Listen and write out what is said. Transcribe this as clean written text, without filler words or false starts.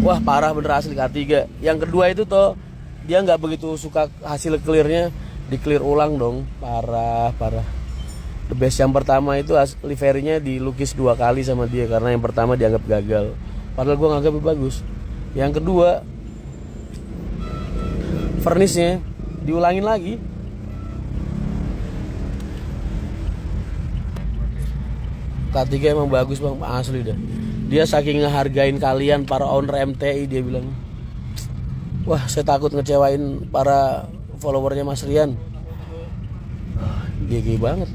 Wah parah bener asli K3. Yang kedua itu toh dia nggak begitu suka hasil clearnya, di clear ulang dong. Parah parah. The best yang pertama itu liverynya dilukis 2 kali sama dia karena yang pertama dianggap gagal. Padahal gue nganggap bagus. Yang kedua furnace-nya diulangin lagi. K3 emang bagus bang, asli dah. Dia saking ngehargain kalian para owner MTI, dia bilang, wah saya takut ngecewain para followernya Mas Rian. GG banget.